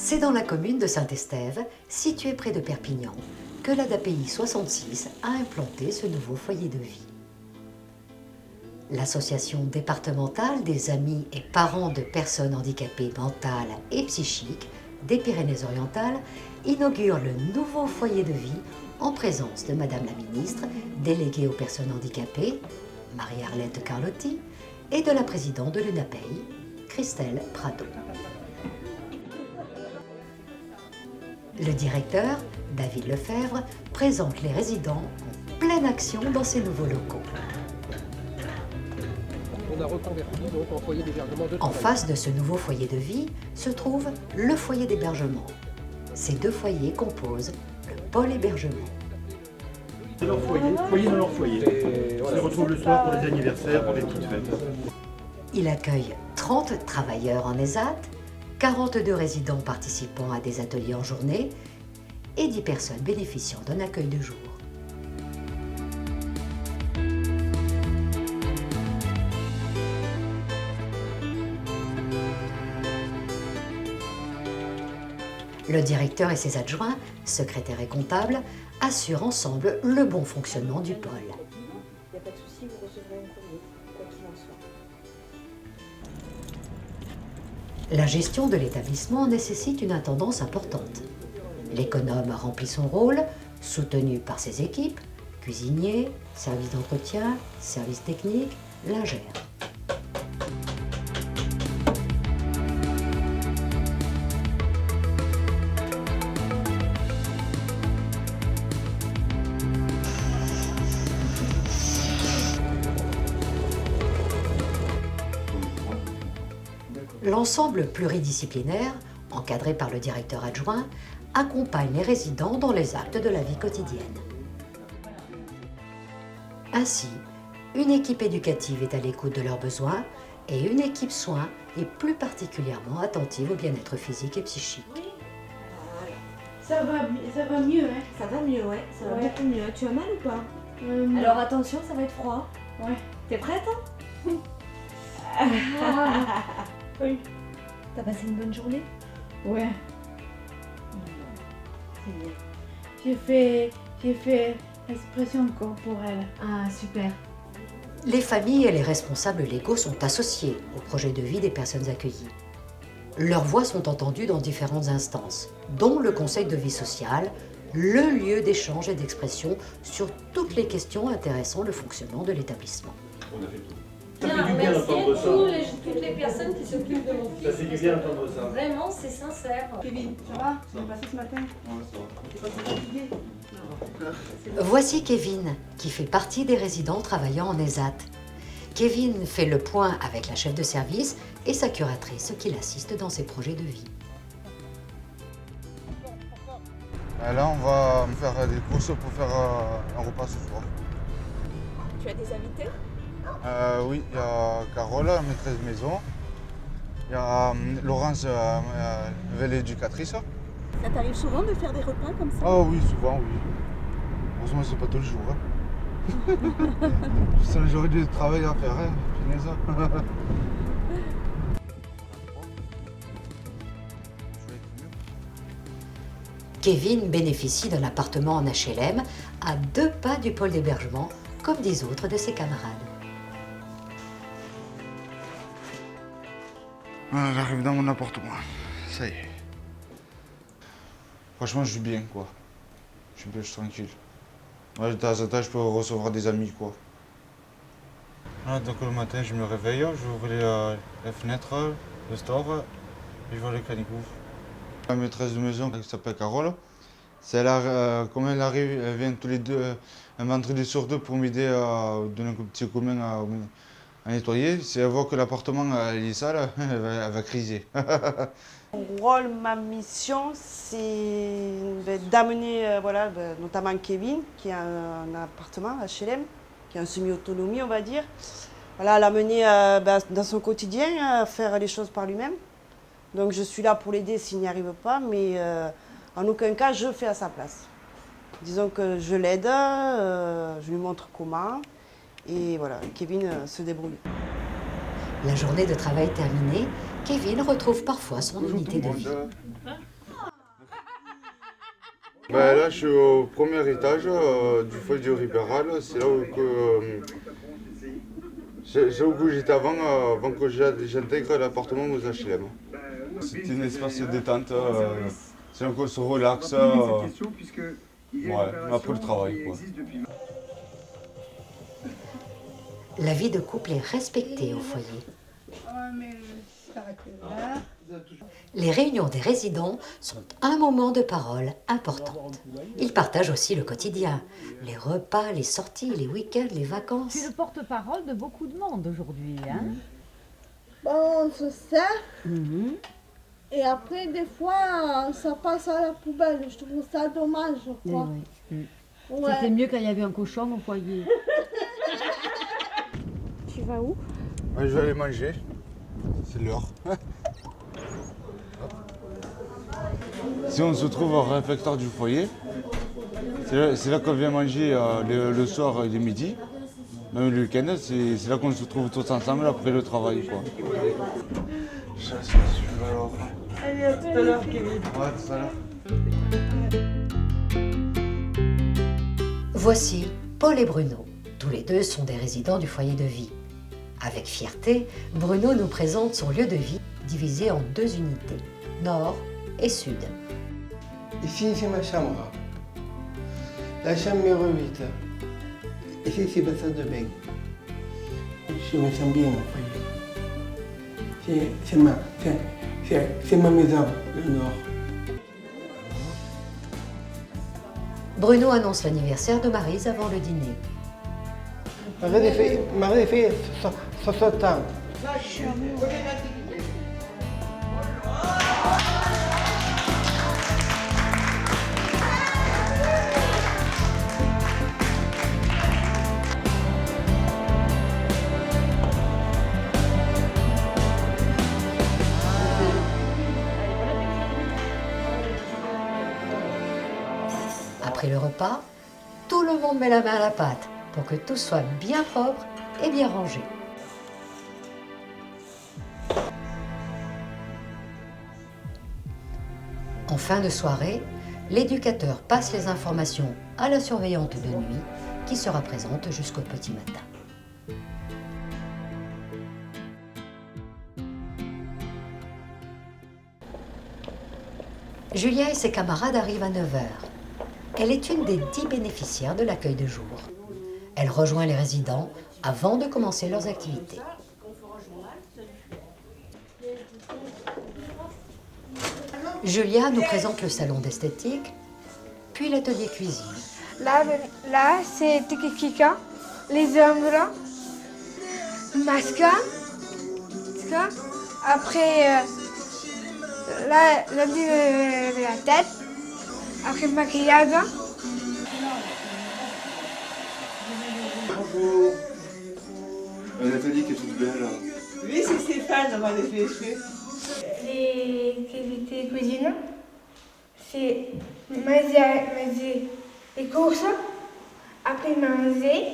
C'est dans la commune de Saint-Estève, située près de Perpignan, que l'ADAPI 66 a implanté ce nouveau foyer de vie. L'association départementale des amis et parents de personnes handicapées mentales et psychiques des Pyrénées-Orientales inaugure le nouveau foyer de vie en présence de Madame la Ministre, déléguée aux personnes handicapées, Marie-Arlette Carlotti, et de la présidente de l'UNAPEI, Christelle Prado. Le directeur, David Lefebvre, présente les résidents en pleine action dans ces nouveaux locaux. On a reconverti donc en foyer d'hébergement de travail. En face de ce nouveau foyer de vie se trouve le foyer d'hébergement. Ces deux foyers composent le pôle hébergement. C'est leur foyer dans leur foyer. Ils se retrouvent le soir pour les anniversaires, pour les petites fêtes. Il accueille 30 travailleurs en ESAT, 42 résidents participant à des ateliers en journée et 10 personnes bénéficiant d'un accueil de jour. Le directeur et ses adjoints, secrétaires et comptables, assurent ensemble le bon fonctionnement du pôle. Il n'y a pas de souci, vous recevrez un courrier, quoi qu'il en soit. La gestion de l'établissement nécessite une intendance importante. L'économe remplit son rôle, soutenu par ses équipes, cuisiniers, service d'entretien, service technique, lingère. L'ensemble pluridisciplinaire, encadré par le directeur adjoint, accompagne les résidents dans les actes de la vie quotidienne. Ainsi, une équipe éducative est à l'écoute de leurs besoins et une équipe soins est plus particulièrement attentive au bien-être physique et psychique. Ça va mieux, hein? Ça va mieux, ouais, ça va Ouais. beaucoup mieux. Tu as mal ou pas? Non. Alors attention, ça va être froid. Ouais. T'es prête, hein? Oui. T'as passé une bonne journée? Ouais. C'est bien. J'ai fait l'expression corporelle. Ah, super. Les familles et les responsables légaux sont associés au projet de vie des personnes accueillies. Leurs voix sont entendues dans différentes instances, dont le Conseil de vie sociale, le lieu d'échange et d'expression sur toutes les questions intéressant le fonctionnement de l'établissement. Ça fait du bien d'entendre ça. Toutes les personnes qui s'occupent de mon fils. Ça fait du bien d'entendre ça. Vraiment, c'est sincère. Kevin, ça va? Tu m'as passé ce matin? T'es pas trop fatigué? Voici Kevin, qui fait partie des résidents travaillant en ESAT. Kevin fait le point avec la chef de service et sa curatrice qui l'assiste dans ses projets de vie. Là, on va faire des courses pour faire un repas ce soir. Tu as des invités? Oui, il y a Carole, la maîtresse de maison. Il y a Laurence, nouvelle éducatrice. Ça t'arrive souvent de faire des repas comme ça? Ah oui, souvent, oui. Heureusement, c'est pas tous les jours. Hein. C'est le jour du travail à faire, hein. Punaise. Kevin bénéficie d'un appartement en HLM à 2 pas du pôle d'hébergement, comme 10 autres de ses camarades. Voilà, j'arrive dans mon appartement. Ça y est. Franchement, je suis bien, quoi. Je suis bien, je suis tranquille. Ouais, de temps en temps, je peux recevoir des amis, quoi. Voilà, donc le matin, je me réveille, j'ouvre les fenêtres, le store, et je vois les canicots. La maîtresse de maison, qui s'appelle Carole, comme elle arrive, elle vient tous les deux, un vendredi sur deux pour m'aider à donner un petit coup de main à nettoyer. Si elle voit que l'appartement est sale, elle va criser. Mon rôle, ma mission, c'est d'amener notamment Kevin, qui a un appartement HLM, qui est en semi-autonomie, on va dire. Voilà, l'amener dans son quotidien, à faire les choses par lui-même. Donc je suis là pour l'aider s'il n'y arrive pas, mais en aucun cas je fais à sa place. Disons que je l'aide, je lui montre comment, et voilà, Kevin se débrouille. La journée de travail terminée, Kevin retrouve parfois son unité de vie. Ben là, je suis au premier étage du foyer de Ribéral. C'est là où j'étais avant que j'intègre l'appartement aux HLM. C'est un espace de détente. C'est là qu'on se relaxe. Après le travail, quoi. La vie de couple est respectée au foyer. Les réunions des résidents sont un moment de parole important. Ils partagent aussi le quotidien, les repas, les sorties, les week-ends, les vacances. Tu es le porte-parole de beaucoup de monde aujourd'hui, hein? On se sert. Et après, des fois, ça passe à la poubelle. Je trouve ça dommage, je crois. Ouais. C'était mieux quand il y avait un cochon au foyer. Tu vas où? Je vais aller manger. C'est l'heure. Si on se trouve au réfectoire du foyer, c'est là qu'on vient manger le soir et le midi. Même le week-end, c'est là qu'on se trouve tous ensemble après le travail, quoi. Allez, à tout à l'heure, Kevin. Ouais, tout à l'heure. Voici Paul et Bruno. Tous les deux sont des résidents du foyer de vie. Avec fierté, Bruno nous présente son lieu de vie divisé en 2 unités, nord et sud. Ici, c'est ma chambre. La chambre numéro 8. Ici, c'est ma salle de bain. Je me sens bien au foyer. C'est ma maison, le nord. Bruno annonce l'anniversaire de Maryse avant le dîner. Maryse fait 60 ans. Après le repas, tout le monde met la main à la pâte pour que tout soit bien propre et bien rangé. En fin de soirée, l'éducateur passe les informations à la surveillante de nuit qui sera présente jusqu'au petit matin. Julia et ses camarades arrivent à 9h. Elle est une des 10 bénéficiaires de l'accueil de jour. Elle rejoint les résidents avant de commencer leurs activités. Julia nous présente le salon d'esthétique, puis l'atelier cuisine. Là c'est Tikikika, les ombres, masca. Après, là, de la tête. Après, maquillage. Bonjour. Nathalie qui est toute belle. Oui, c'est Stéphane, on va les faire les cheveux. Les activités cuisine, c'est manger les courses, après manger,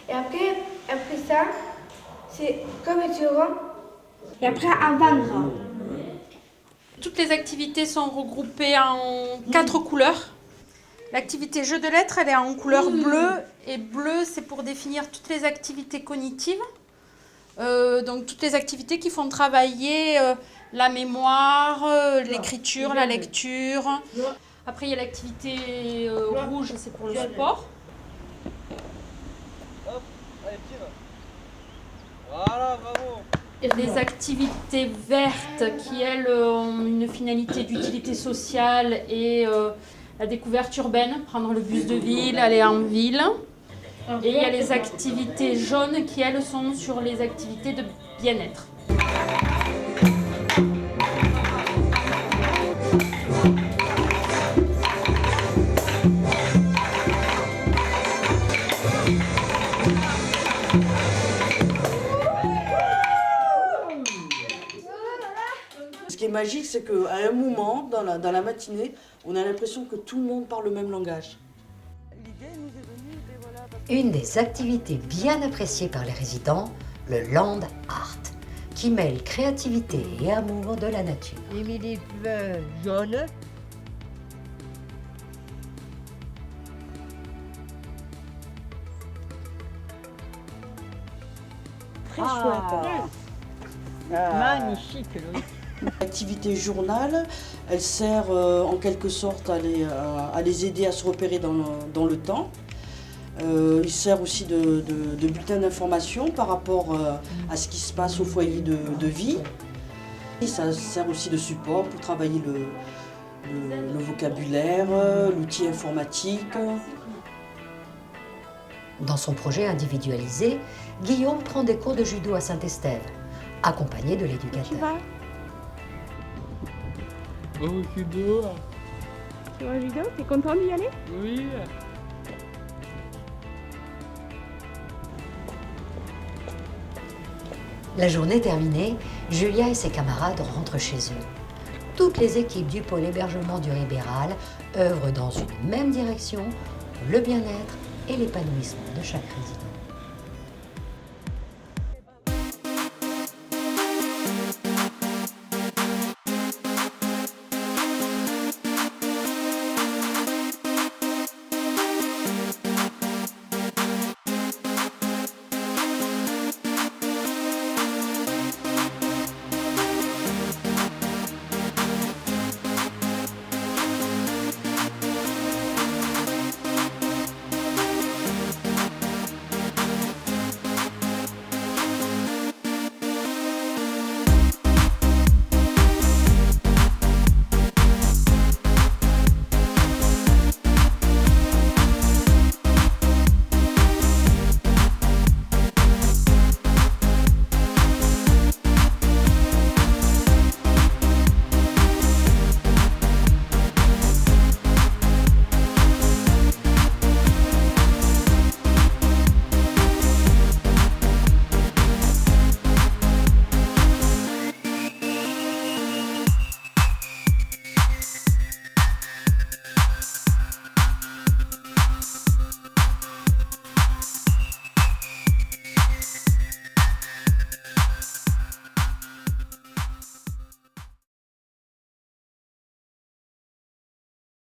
et après ça, c'est couverture, et après à vendre. Toutes les activités sont regroupées en 4 couleurs. L'activité jeu de lettres, elle est en couleur bleue. Et bleu, c'est pour définir toutes les activités cognitives. Donc toutes les activités qui font travailler la mémoire, l'écriture, la lecture. Après, il y a l'activité rouge, c'est pour le sport. Voilà, bravo. Les activités vertes qui, elles, ont une finalité d'utilité sociale et la découverte urbaine, prendre le bus de ville, aller en ville. Et il y a les activités jaunes qui, elles, sont sur les activités de bien-être. Ce qui est magique, c'est qu'à un moment, dans la matinée, on a l'impression que tout le monde parle le même langage. Une des activités bien appréciées par les résidents, le land art, qui mêle créativité et amour de la nature. J'ai mis des fleurs jaunes très Ah. chouette. Magnifique, Loïc. L'activité journal, elle sert en quelque sorte à les aider à se repérer dans le temps. Il sert aussi de bulletin d'information par rapport à ce qui se passe au foyer de vie. Et ça sert aussi de support pour travailler le vocabulaire, l'outil informatique. Dans son projet individualisé, Guillaume prend des cours de judo à Saint-Estève, accompagné de l'éducateur. Oh, judo. Tu vas au judo? T'es content d'y aller? Oui. La journée terminée, Julia et ses camarades rentrent chez eux. Toutes les équipes du pôle hébergement du Ribéral œuvrent dans une même direction, le bien-être et l'épanouissement de chaque résident.